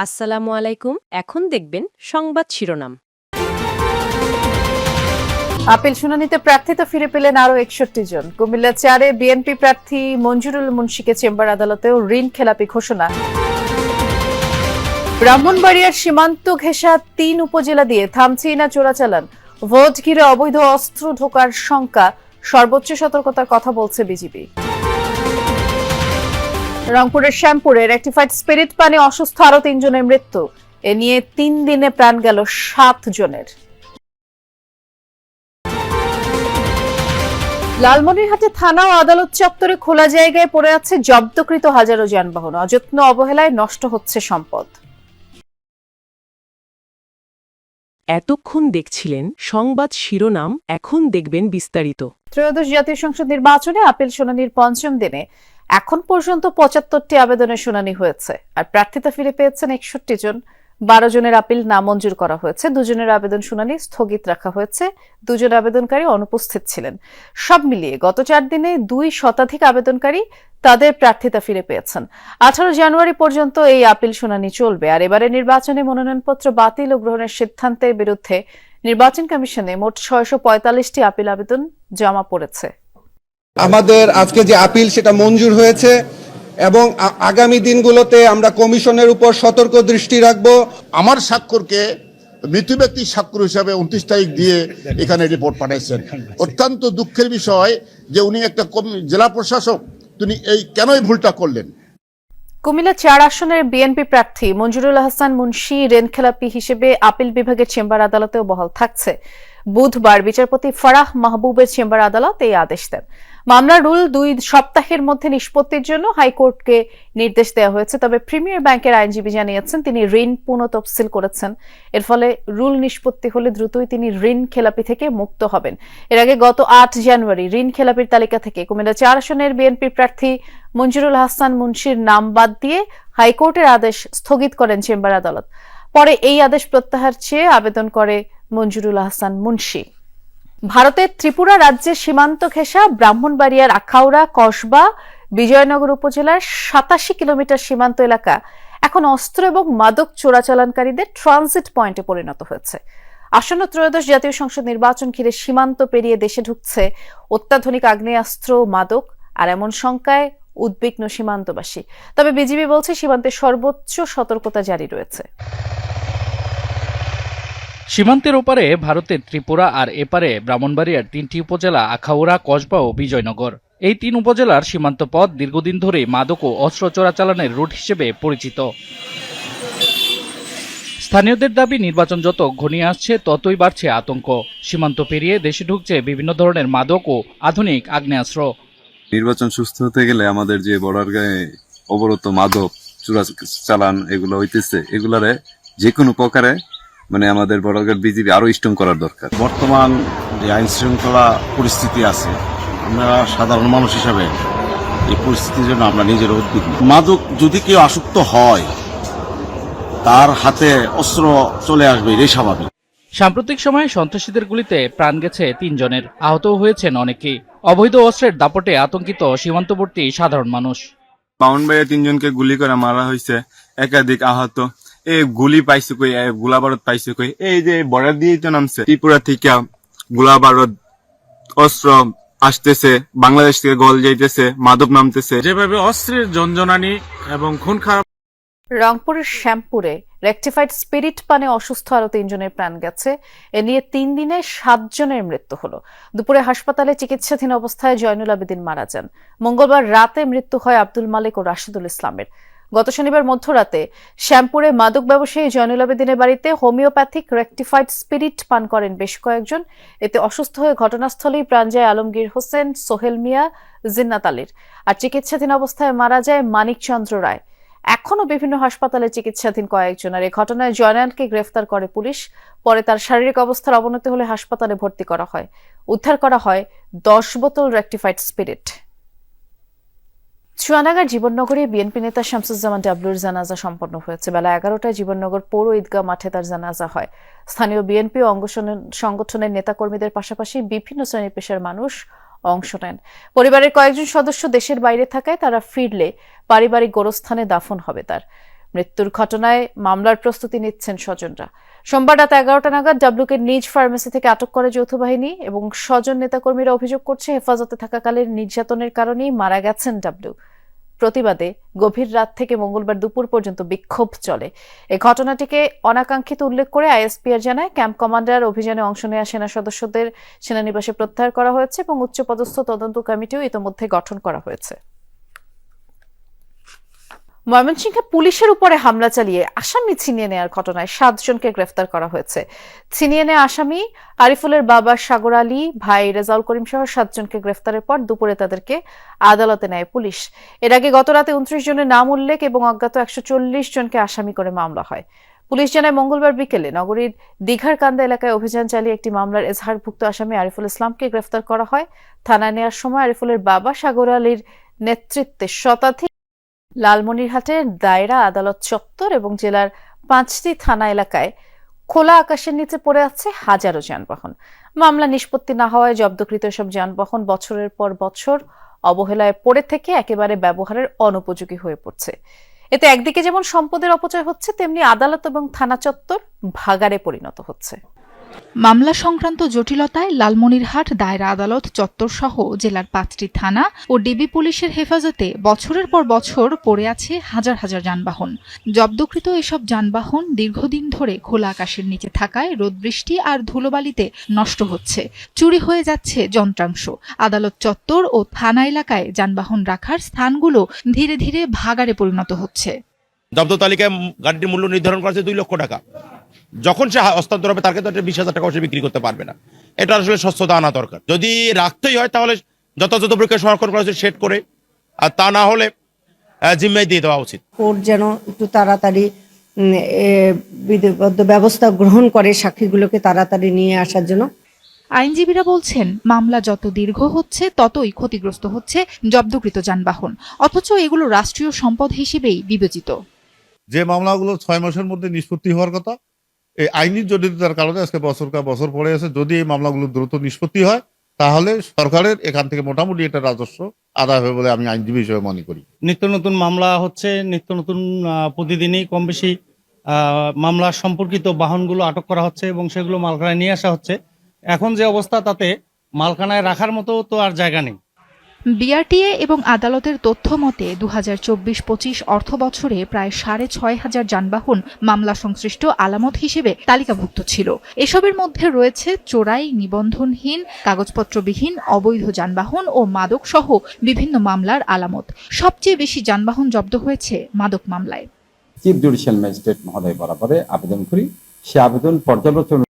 আসসালামু আলাইকুম। এখন দেখবেন সংবাদ শিরোনাম। আপিল শুনানিতে প্রার্থিতা ফিরে পেলেন আরো ৬১ জন। কুমিল্লা ৪-এ বিএনপি প্রার্থী মঞ্জুরুল মুন্সিকে চেম্বার আদালতেও ঋণ খেলাপি ঘোষণা। ব্রাহ্মণবাড়িয়ার সীমান্ত ঘেঁষা ৩ উপজেলা দিয়ে থামছেই না চোরাচালান। ভোট ঘিরে অবৈধ অস্ত্র ঢোকার শঙ্কা, সর্বোচ্চ সতর্কতার কথা বলছে বিজিবি। রংপুরের শ্যামপুরে রেকটিফাইড স্পিরিট পানি অসুস্থ আরো ৩ জনের মৃত্যু। এ নিয়ে ৩ দিনে প্রাণ গেল ৭ জনের। লালমনিরহাটে থানা ও আদালত চত্বরে খোলা জায়গায় পড়ে আছে জব্দকৃত হাজারো যানবাহন। অযত্ন অবহেলায় নষ্ট হচ্ছে সম্পদ। এতক্ষণ দেখছিলেন সংবাদ শিরোনাম, এখন দেখবেন বিস্তারিত। ত্রয়োদশ জাতীয় সংসদ নির্বাচনে আপিল শুনানির পঞ্চম দিনে এখন পর্যন্ত ৭৫টি আবেদনের শুনানি হয়েছে, আর প্রার্থিতা ফিরে পেয়েছেন ৬১ জন। ১২ জনের আপিল নামঞ্জুর করা হয়েছে, ২ জনের আবেদন শুনানি স্থগিত রাখা হয়েছে, ২ জন আবেদনকারী অনুপস্থিত ছিলেন। সব মিলিয়ে গত ৪ দিনে ২ শতাধিক আবেদনকারী তাদের প্রার্থিতা ফিরে পেয়েছেন। ১৮ জানুয়ারি পর্যন্ত এই আপিল শুনানি চলবে। আর এবারে নির্বাচনে মনোনয়নপত্র বাতিল ও গ্রহণের সিদ্ধান্তের বিরুদ্ধে নির্বাচন কমিশনে মোট ৬৪৫টি আপিল আবেদন জমা পড়েছে। আমাদের আজকে যে আপিল সেটা মঞ্জুর হয়েছে এবং আগামী দিনগুলোতে আমরা কমিশনের উপর সতর্ক দৃষ্টি রাখব। আমার স্বাক্ষরকে মৃত ব্যক্তির স্বাক্ষর হিসাবে ২৯ তারিখ দিয়ে এখানে রিপোর্ট পাঠাইছেন। অত্যন্ত দুঃখের বিষয় যে উনি একটা জেলা প্রশাসক, তিনি কেন এই ভুলটা করলেন। কুমিল্লা ৪ আসনের বিএনপি প্রার্থী মঞ্জুরুল হাসান মুন্সি ঋণখেলাপি হিসেবে আপিল বিভাগের চেম্বার আদালতেও বহাল থাকছে। বুধবার বিচারপতি ফারাহ মাহবুবের চেম্বার আদালত এই আদেশ দেন। মামলার রুল ২ সপ্তাহের মধ্যে নিষ্পত্তির জন্য হাইকোর্টকে নির্দেশ দেওয়া হয়েছে। তবে প্রিমিয়ার ব্যাংকের আইনজীবী জানিয়েছেন তিনি ঋণ পুনঃতফসিল করেছেন। এর ফলে রুল নিষ্পত্তি হলে দ্রুতই তিনি ঋণ খেলাপি থেকে মুক্ত হবেন। এর আগে গত ৮ জানুয়ারি ঋণ খেলাপির তালিকা থেকে কুমিল্লা ৪ আসনের বিএনপি প্রার্থী মঞ্জুরুল হাসান মুন্সির নাম বাদ দিয়ে হাইকোর্টের আদেশ স্থগিত করেন চেম্বার আদালত। পরে এই আদেশ প্রত্যাহার চেয়ে আবেদন করে মঞ্জুরুল হাসান মুন্সি। ভারতের ত্রিপুরা রাজ্যের সীমান্ত ঘেঁষা ব্রাহ্মণবাড়িয়ার আখাউড়া, কসবা, বিজয়নগর উপজেলার ৮৭ কিলোমিটার সীমান্ত এলাকা এখন অস্ত্র এবং মাদক চোরাচালানকারীদের ট্রানজিট পয়েন্টে পরিণত হয়েছে। আসন্ন ত্রয়োদশ জাতীয় সংসদ নির্বাচন ঘিরে সীমান্ত পেরিয়ে দেশে ঢুকছে অত্যাধুনিক আগ্নেয়াস্ত্র, মাদক, আর এমন শঙ্কায় উদ্বিগ্ন সীমান্তবাসী। তবে বিজিবি বলছে সীমান্তে সর্বোচ্চ সতর্কতা জারি রয়েছে। সীমান্তের ওপারে ভারতের ত্রিপুরা আর এপারে ব্রাহ্মণবাড়িয়ার ৩টি উপজেলা আখাউড়া, কসবা ও বিজয়নগর। এই ৩ উপজেলার সীমান্ত পথ দীর্ঘদিন ধরে মাদক ও অস্ত্র চোরাচালানের রুট হিসেবে পরিচিত। স্থানীয়দের দাবি নির্বাচন যত ঘনিয়ে আসছে ততই বাড়ছে আতঙ্ক। সীমান্ত পেরিয়ে দেশে ঢুকছে বিভিন্ন ধরনের মাদক ও আধুনিক আগ্নেয়াস্ত্র। নির্বাচন সুস্থ হতে গেলে আমাদের যে বর্ডার গায়ে অবরত মাদক চোরাচালান এগুলো হইতেছে, এগুলারে যে কোনো প্রকারে আমাদের বর্ডার বিজিবি আরো স্ট্রং করার দরকার। বর্তমান যে আইন শৃঙ্খলা পরিস্থিতি আছে, আমরা সাধারণ মানুষ হিসাবে এই পরিস্থিতির জন্য আমরা নিজের উদ্বিগ্ন। মাদক যদি কেউ আসক্ত হয় তার হাতে অস্ত্র চলে আসবে, এটাই স্বাভাবিক। সাম্প্রতিক সময়ে সন্ত্রাসীদের গুলিতে প্রাণ গেছে ৩ জনের, আহত হয়েছেন অনেকেই। অবৈধ অস্ত্রের দাপটে আতঙ্কিত সীমান্তবর্তী সাধারণ মানুষ। ব্রাহ্মণবাড়িয়া ৩ জনকে গুলি করে মারা হয়েছে, একাধিক আহত। এই গুলি পাইছে কই, গোলা বারুদ পাইছে কই? এই যে বর্ডার দিয়েই তো নামছে, ত্রিপুরা থেকে গোলা বারুদ অস্ত্র আসতেছে, বাংলাদেশ থেকে গল যাইতেছে, মাদক নামতেছে। যেভাবে অস্ত্রের জঞ্জনানি এবং খুন খারাপ। রংপুরের শ্যামপুরে রেকটিফাইড স্পিরিট পানে অসুস্থ আরো ৩ জনের প্রাণ গেছে। এ নিয়ে ৩ দিনে ৭ জনের মৃত্যু হলো। দুপুরে হাসপাতালে চিকিৎসাধীন অবস্থায় জয়নুল আবেদিন মারা যান। মঙ্গলবার রাতে মৃত্যু হয় আব্দুল মালিক ও রাশিদুল ইসলামের। গত শনিবার মধ্যরাতে শ্যামপুরে মাদক ব্যবসায়ী জয়নুল আবেদিনের বাড়িতে হোমিওপ্যাথিক রেকটিফাইড স্পিরিট পান করেন বেশ কয়েকজন। এতে অসুস্থ হয়ে ঘটনাস্থলেই প্রাণ যায় আলমগীর হোসেন, সোহেল মিয়া, জিন্নাত আলীর। আর চিকিৎসাধীন অবস্থায় মারা যায় মানিক চন্দ্র রায়। এখনও বিভিন্ন হাসপাতালে চিকিৎসাধীন কয়েকজন। আর এই ঘটনায় জয়নালকে গ্রেফতার করে পুলিশ। পরে তার শারীরিক অবস্থার অবনতি হলে হাসপাতালে ভর্তি করা হয়। উদ্ধার করা হয় ১০ বোতল রেকটিফাইড স্পিরিট। চুয়াডাঙ্গার জীবননগরে বিএনপি নেতা শামসুজ্জামান ডাবলুর জানাজা সম্পন্ন হয়েছে। বেলা ১১টায় জীবননগর পৌর ঈদগাহ মাঠে তার জানাজা হয়। স্থানীয় বিএনপি ও অঙ্গ সংগঠনের নেতাকর্মীদের পাশাপাশি বিভিন্ন শ্রেণী পেশার মানুষ অংশ নেন। পরিবারের কয়েকজন সদস্য দেশের বাইরে থাকায় তারা ফিরলে পারিবারিক গোরস্থানে দাফন হবে তার। মৃত্যুর ঘটনায় মামলার প্রস্তুতি নিচ্ছেন স্বজনরা। সোমবার রাত 11টা নাগাদ ডাবলুকে নিজ ফার্মেসি থেকে আটক করে যৌথ বাহিনী এবং স্বজন নেতাকর্মীরা অভিযোগ করছে হেফাজতে থাকাকালীন নির্যাতনের কারণেই মারা গেছেন ডাবলু। প্রতিবাদে গভীর রাত থেকে মঙ্গলবার দুপুর পর্যন্ত বিক্ষোভ চলে। এই ঘটনাটিকে অনাকাঙ্ক্ষিত উল্লেখ করে আইএসপিআর জানায়, ক্যাম্প কমান্ডার অভিযানে অংশ নেওয়া সেনা সদস্যদের সেনানিবাসে প্রত্যাহার করা হয়েছে এবং উচ্চপদস্থ তদন্ত কমিটিও ইতোমধ্যে গঠন করা হয়েছে। ময়মনসিংহে পুলিশের উপরে হামলা চালিয়ে আসামি ছিনিয়ে নেওয়ার ঘটনায় 7 জনকে গ্রেফতার করা হয়েছে। ছিনিয়ে নেওয়া আসামি আরিফুলের বাবা সাগর আলী, ভাই রেজাউল করিম সহ 7 জনকে গ্রেফতারের পর দুপুরে তাদেরকে আদালতে নেয় পুলিশ। এর আগে গতরাতে 29 জনের নাম উল্লেখ এবং অজ্ঞাত 140 জনকে আসামি করে মামলা হয়। পুলিশ জানায়, মঙ্গলবার বিকেলে নগরীর দীঘার কান্দা এলাকায় অভিযান চালিয়ে একটি মামলার এজাহারভুক্ত আসামি আরিফুল ইসলামকে গ্রেফতার করা হয়। থানায় নেওয়ার সময় আরিফুলের বাবা সাগর আলীর নেতৃত্বে শতাধিক লালমনিরহাটের দায়রা আদালত চত্বর এবং জেলার 5টি থানা এলাকায় খোলা আকাশের নিচে পড়ে আছে হাজারো যানবাহন। মামলা নিষ্পত্তি না হওয়ায় জব্দকৃত এসব যানবাহন বছরের পর বছর অবহেলায় পড়ে থেকে একেবারে ব্যবহারের অনুপযোগী হয়ে পড়ছে। এতে একদিকে যেমন সম্পদের অপচয় হচ্ছে, তেমনি আদালত এবং থানা চত্বর ভাগাড়ে পরিণত হচ্ছে। মামলা সংক্রান্ত জটিলতায় লালমনিরহাট দায়রা আদালত চত্বর সহ জেলার 5টি থানা ও ডিবি পুলিশের হেফাজতে বছরের পর বছর পড়ে আছে হাজার হাজার যানবাহন। জব্দকৃত এসব যানবাহন দীর্ঘদিন ধরে খোলা আকাশের নিচে থাকায় রোদ বৃষ্টি আর ধুলোবালিতে নষ্ট হচ্ছে, চুরি হয়ে যাচ্ছে যন্ত্রাংশ। আদালত চত্বর ও থানা এলাকায় যানবাহন রাখার স্থানগুলো ধীরে ধীরে ভাগাড়ে পরিণত হচ্ছে। জব্দ তালিকায় গাড়িটির মূল্য নির্ধারণ করা আছে 2 লক্ষ টাকা। যখন সে হস্তান্তর হবে তার ক্ষেত্রে 20,000 টাকা সে বিক্রি করতে পারবে না। এটা আসলে স্বচ্ছতা আনা দরকার। যদি রাখতেই হয় তাহলে যথাযথ প্রক্রিয়া সংরক্ষণ করা হচ্ছে সেট করে, আর তা না হলে জিম্মায় দিয়ে দেওয়া উচিত। কোর্ট যেন একটু তাড়াতাড়ি বিধিবদ্ধ ব্যবস্থা গ্রহণ করে সাক্ষীগুলোকে তাড়াতাড়ি নিয়ে আসার জন্য। আইনজীবীরা বলছেন, মামলা যত দীর্ঘ হচ্ছে ততই ক্ষতিগ্রস্ত হচ্ছে জব্দকৃত যানবাহন, অথচ এগুলো রাষ্ট্রীয় সম্পদ হিসেবেই বিবেচিত। যে মামলাগুলো 6 মাসের মধ্যে নিষ্পত্তি হওয়ার কথা, এই আইনি জটিলতার কারণে আজকে বছর পড়ে আছে। যদি এই মামলাগুলো দ্রুত নিষ্পত্তি হয় তাহলে সরকারের এখান থেকে মোটামুটি একটা রাজস্ব আদায় হবে বলে আমি আইনজীবী হিসেবে মনে করি। নিত্য নতুন মামলা হচ্ছে, নিত্য নতুন প্রতিদিনই কম বেশি মামলা সম্পর্কিত বাহনগুলো আটক করা হচ্ছে এবং সেগুলো মালখানায় নিয়ে আসা হচ্ছে। এখন যে অবস্থা, তাতে মালখানায় রাখার মতো তো আর জায়গা নেই। বিআরটিএ এবং আদালতের তথ্য মতে 2024-25 অর্থ বছরে প্রায় 6,500 যানবাহন মামলা সংশ্লিষ্ট আলামত হিসেবে তালিকাভুক্ত ছিল। এসবের মধ্যে রয়েছে চোরাই, নিবন্ধনহীন, কাগজপত্রবিহীন, অবৈধ যানবাহন ও মাদক সহ বিভিন্ন মামলার আলামত। সবচেয়ে বেশি যানবাহন জব্দ হয়েছে মাদক মামলায়। চিফ জুডিশিয়াল ম্যাজিস্ট্রেট মহোদয় বরাবরে আবেদন করি, সে আবেদন পর্যালোচনা